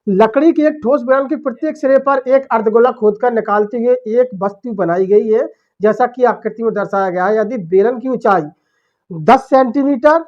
लकड़ी की एक ठोस बेलन के प्रत्येक सिरे पर एक अर्धगोला खोदकर निकालते हुए एक वस्तु बनाई गई है, जैसा कि आकृति में दर्शाया गया है। यदि बेलन की ऊंचाई 10 सेंटीमीटर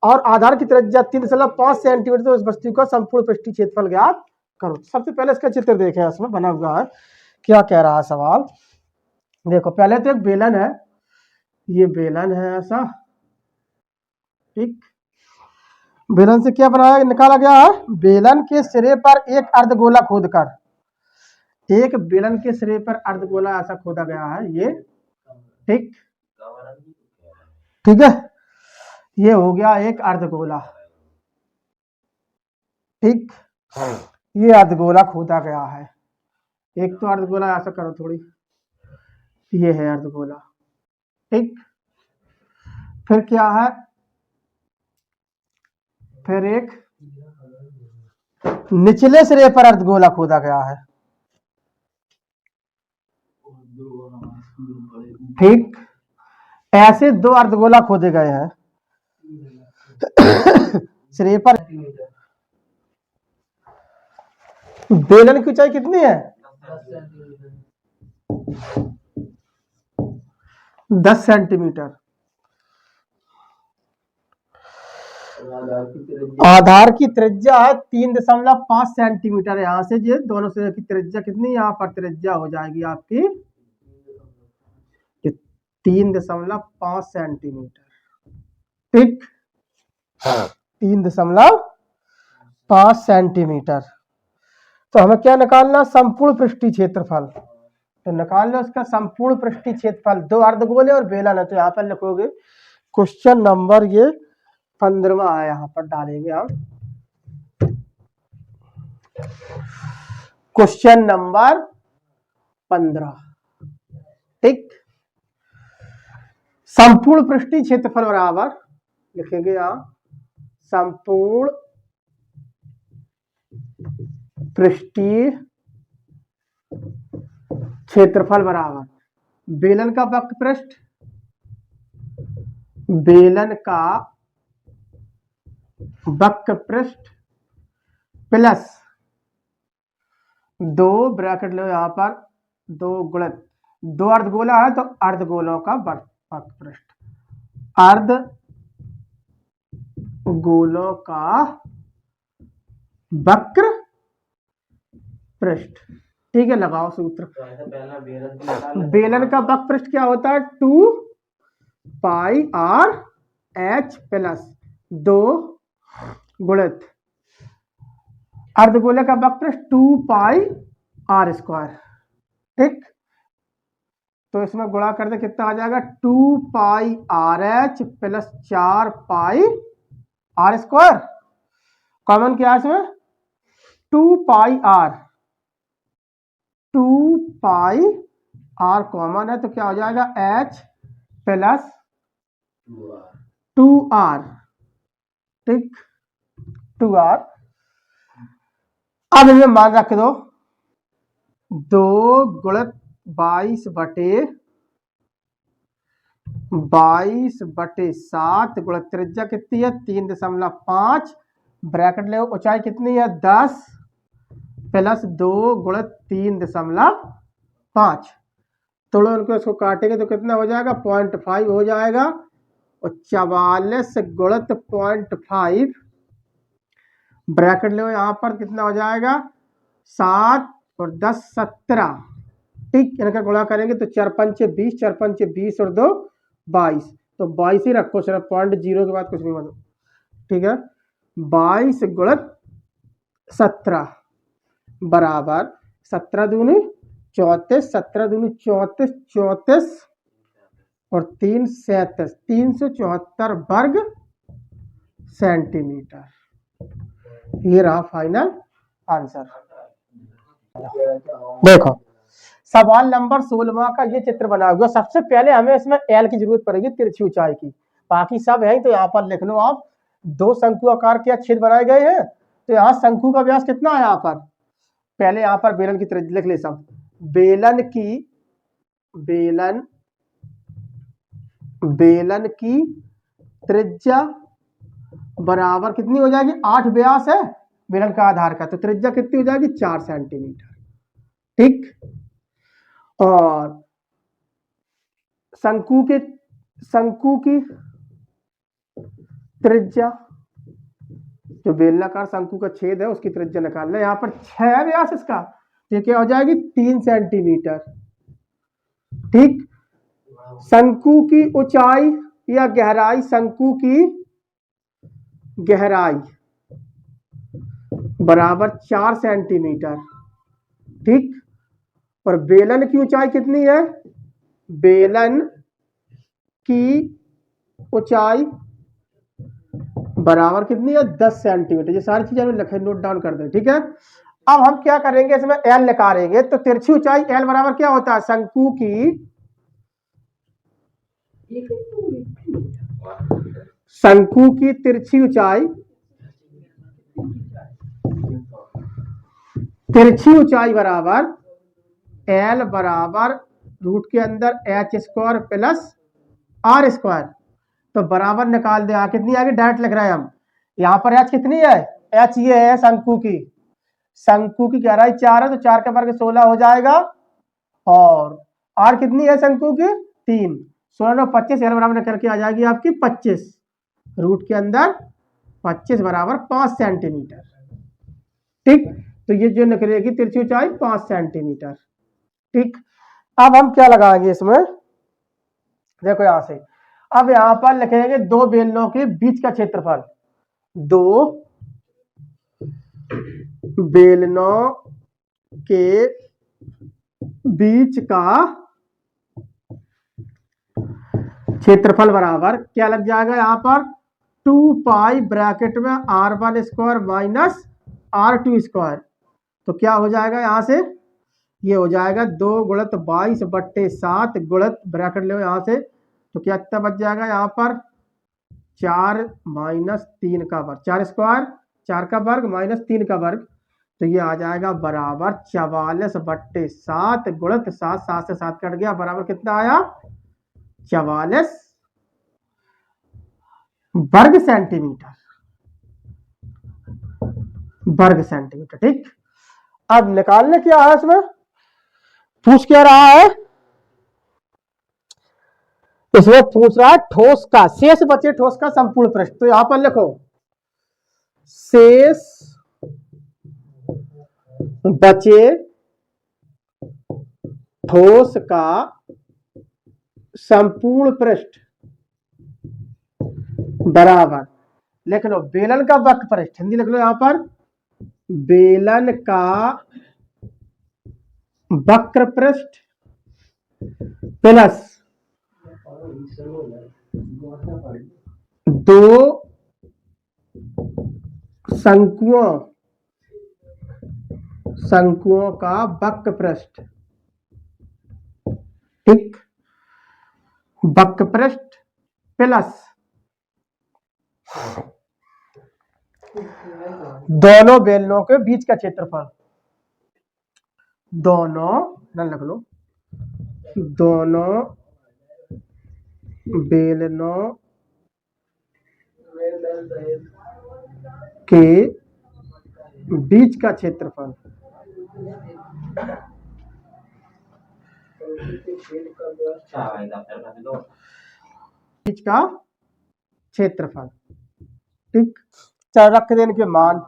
और आधार की त्रिज्या 3.5 सेंटीमीटर, तो इस वस्तु का संपूर्ण पृष्ठीय क्षेत्रफल ज्ञात करो। सबसे पहले इसका चित्र देखें, इसमें बना हुआ है, क्या कह रहा है सवाल। देखो, पहले तो एक बेलन है, ये बेलन है ऐसा, ठीक। बेलन से क्या बनाया निकाला गया है, बेलन के सिरे पर एक अर्धगोला खोदकर, एक बेलन के सिरे पर अर्धगोला ऐसा खोदा गया है, ये ठीक ठीक है। ये हो गया एक अर्धगोला, ठीक। ये अर्धगोला खोदा गया है, एक तो अर्धगोला ऐसा करो थोड़ी, ये है अर्धगोला, ठीक। फिर क्या है, फिर एक निचले सिरे पर अर्धगोला खोदा गया है, ठीक। ऐसे 2 अर्धगोला खोदे गए हैं सिरे पर। बेलन की ऊंचाई कितनी है, 10 सेंटीमीटर। आधार की त्रिज्या है 3.5 सेंटीमीटर। यहाँ से जो दोनों सिरे की त्रिज्या कितनी, यहाँ पर त्रिज्या हो जाएगी आपकी 3.5 सेंटीमीटर, ठीक। 3.5 सेंटीमीटर। तो हमें क्या निकालना, संपूर्ण पृष्ठीय क्षेत्रफल। तो निकाल लो इसका संपूर्ण पृष्ठीय क्षेत्रफल। 2 अर्धगोले और बेलन है, तो यहाँ पर लिखोगे क्वेश्चन नंबर ये 15वां है, यहाँ पर डालेंगे हम क्वेश्चन नंबर 15, ठीक। संपूर्ण पृष्ठीय क्षेत्रफल बराबर लिखेंगे यहाँ, संपूर्ण पृष्ठीय क्षेत्रफल बराबर बेलन का वक्र पृष्ठ, बेलन का वक्र पृष्ठ प्लस 2 ब्रैकेट लो यहाँ पर, 2 गुणित 2 अर्धगोला है तो अर्धगोलों का वक्र पृष्ठ, अर्धगोलों का वक्र पृष्ठ, ठीक है। लगाओ सूत्र। बेलन का वक्र पृष्ठ क्या होता है, 2 पाई आर एच प्लस 2 गुणित अर्धगोले का वक्र पृष्ठ 2 पाई आर स्क्वायर, ठीक। तो इसमें गुणा कर दे, कितना आ जाएगा, 2 pi R H plus 4 pi R square. Common क्या है इसमें, 2 pi R, 2 pi R common है, तो क्या हो जाएगा, एच प्लस 2r, ठीक, 2r। अब इसमें मान रख दो, 2 गुणित 22/7 गुणित त्रिज्या कितनी है, 3.5, ब्रैकेट ले, ऊंचाई कितनी है, 10 प्लस 2 गुणित 3.5। थोड़ा उनको इसको काटेंगे तो कितना हो जाएगा, 0.5 हो जाएगा, और 44 गुणित 0.5 ब्रैकेट ले, यहाँ पर कितना हो जाएगा, 7 और 10 17, ठीक। इनका गुणा करेंगे तो 4 पंचे 20, 4 पंचे 20 और 2 22, तो 22 ही रखो, सिर्फ 0.0 के बाद कुछ नहीं मतलब, ठीक है। 22 गुणित 17 बराबर 17 दूनी 34, 17 दूनी 34, 34 और 3 37, 374 वर्ग सेंटीमीटर। ये रहा फाइनल आंसर। देखो, सवाल नंबर 16 का ये चित्र बना हुआ। सबसे पहले हमें इसमें एल की जरूरत पड़ेगी, तिरछी ऊंचाई की, बाकी सब है तो यहाँ पर लिख लो आप। 2 शंकु आकार के छेद बनाए गए हैं, तो यहाँ शंकु का व्यास कितना है, यहाँ पर पहले यहाँ पर बेलन की त्रिज्या लिख ले सब। बेलन की त्रिज्या बराबर कितनी हो जाएगी, 8 व्यास है, बेलन का आधार का, तो त्रिज्या कितनी हो जाएगी 4 सेंटीमीटर। ठीक, और शंकु की त्रिज्या, जो बेलनाकार शंकु का छेद है उसकी त्रिज्या निकालना है। यहाँ पर 6 व्यास इसका, ये क्या हो जाएगी 3 सेंटीमीटर। ठीक, शंकु की ऊंचाई या गहराई, शंकु की गहराई बराबर 4 सेंटीमीटर। ठीक, और बेलन की ऊंचाई कितनी है, बेलन की ऊंचाई बराबर कितनी है 10 सेंटीमीटर। ये सारी चीजें लिखे, नोट डाउन कर दें। ठीक है, अब हम क्या करेंगे, इसमें एल निकालेंगे। तो तिरछी ऊंचाई एल बराबर क्या होता है, शंकु की तिरछी ऊंचाई बराबर एल बराबर रूट के अंदर H square plus R square. तो बराबर निकाल दे, कितनी आगे डायरेक्ट लिख रहे हैं हम। यहाँ पर एच कितनी है, एच ये है शंकु की गहराई 4 है, तो 4 का वर्ग 16 हो जाएगा, और आर कितनी है शंकु की 3, 16 9 25, एल बराबर निकल के आ जाएगी आपकी 25, रूट के अंदर 25 बराबर 5 सेंटीमीटर। ठीक, तो ये जो निकलेगी तिरछी ऊंचाई 5 सेंटीमीटर। ठीक, अब हम क्या लगाएंगे इसमें, देखो यहां से, अब यहां पर लिखेंगे दो बेलनों के बीच का क्षेत्रफल, दो बेलनों के बीच का क्षेत्रफल बराबर क्या लग जाएगा यहाँ पर 2 पाई ब्रैकेट में r1 square minus r2 square. तो क्या हो जाएगा यहाँ से, ये हो जाएगा 2 गुणित 22/7 गुणित ब्रैकेट ले यहाँ से, तो क्या इतना बच जाएगा यहाँ पर 4 माइनस 3 का वर्ग, 4 स्क्वायर 4 का वर्ग माइनस 3 का वर्ग, तो ये आ जाएगा बराबर 44/7 गुणित 7, 7 से 7 कट गया, बराबर कितना आया 44 वर्ग सेंटीमीटर। ठीक, अब निकालने क्या है इसमें, पूछ क्या रहा है, इसमें पूछ रहा है ठोस का शेष बचे ठोस का संपूर्ण पृष्ठ। तो यहां पर लिखो शेष बचे ठोस का संपूर्ण पृष्ठ बराबर, लिख लो बेलन का वक्र पृष्ठ, हिंदी लिख लो यहां पर बेलन का वक्र पृष्ठ प्लस 2 शंकुओं का वक्र पृष्ठ। ठीक, वक्र पृष्ठ प्लस दोनों बेलनों के बीच का क्षेत्रफल, दोनों बेलनों के बीच का क्षेत्रफल, बीच का क्षेत्रफल। ठीक, चल रख देने के मान,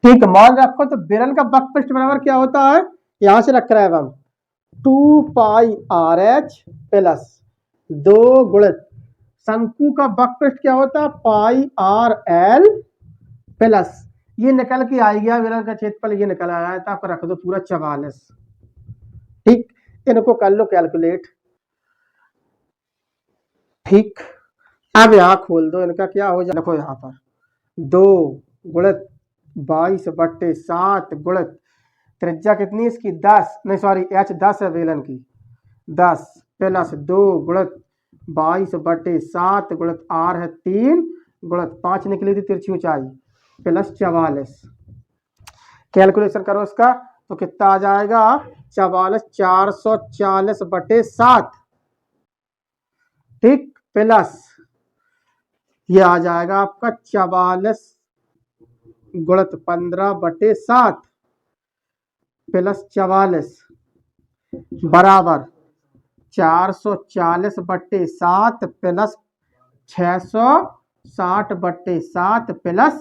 ठीक, मान रखो। तो बेलन का वक्र पृष्ठ बराबर क्या होता है, यहां से रख रहे हैं हम 2 पाई RH प्लस 2 गुणित शंकु का वक्र पृष्ठ क्या होता है पाई RL प्लस, ये निकल के आ गया बेलन का क्षेत्रफल, ये निकल आया था, आपको रख दो पूरा 44। ठीक, इनको कर लो कैलकुलेट। ठीक, अब यहां खोल दो, इनका क्या हो जाए, देखो यहां पर 2 गुणित 22/7 गुणित त्रिज्या कितनी इसकी 10, नहीं सॉरी h 10 है बेलन की, 10 प्लस 2 गुणित 22/7 गुणित r है 3 गुणित 5 निकली थी तिरछी ऊंचाई प्लस 44। कैलकुलेशन करो इसका, तो कितना आ जाएगा 44 440/7। ठीक, प्लस ये आ जाएगा आपका 44 गुणित 15/7 प्लस 44 बराबर 440/7 प्लस 660/7 प्लस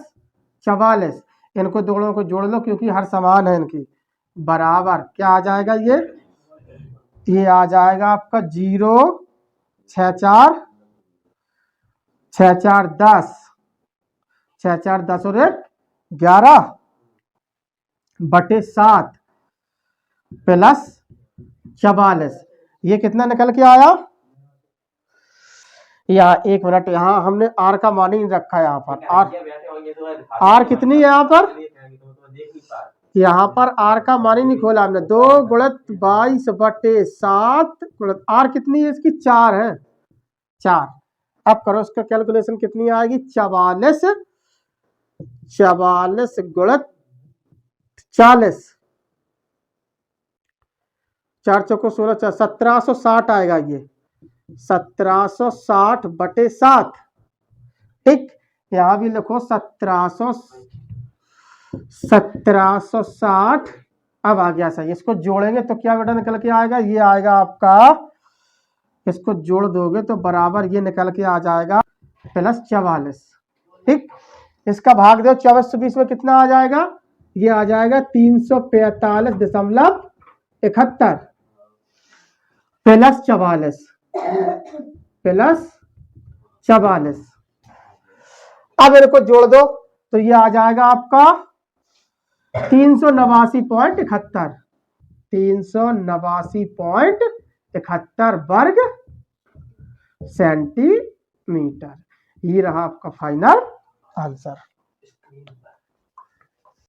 44। इनको दोनों को जोड़ लो क्योंकि हर समान है इनकी। बराबर क्या आ जाएगा ये आ जाएगा आपका 0 6 4 10 6 4 10 और 1 11/7 प्लस 44। ये कितना निकल के आया? यहाँ 1 मिनट, यहाँ हमने आर का मान ही नहीं रखा। यहाँ पर आर कितनी है? यहाँ पर आर का मान ही नहीं खोला हमने। 2 गुणित 22/7 गुणित आर कितनी है इसकी? 4 है, 4। अब करो इसका कैलकुलेशन, कितनी आएगी? 44 गुणित 40 4 चौको 16 1760 आएगा ये 1760/7। ठीक, यहां भी लिखो 1760। अब आ गया सही। इसको जोड़ेंगे तो क्या बेटा निकल के आएगा? ये आएगा आपका, इसको जोड़ दोगे तो बराबर ये निकल के आ जाएगा प्लस 44। ठीक, इसका भाग दो 24 से 20 में कितना आ जाएगा? ये आ जाएगा 345.71 प्लस 44। अब इनको जोड़ दो तो ये आ जाएगा आपका 389.71 वर्ग सेंटीमीटर। ये रहा आपका फाइनल आंसर।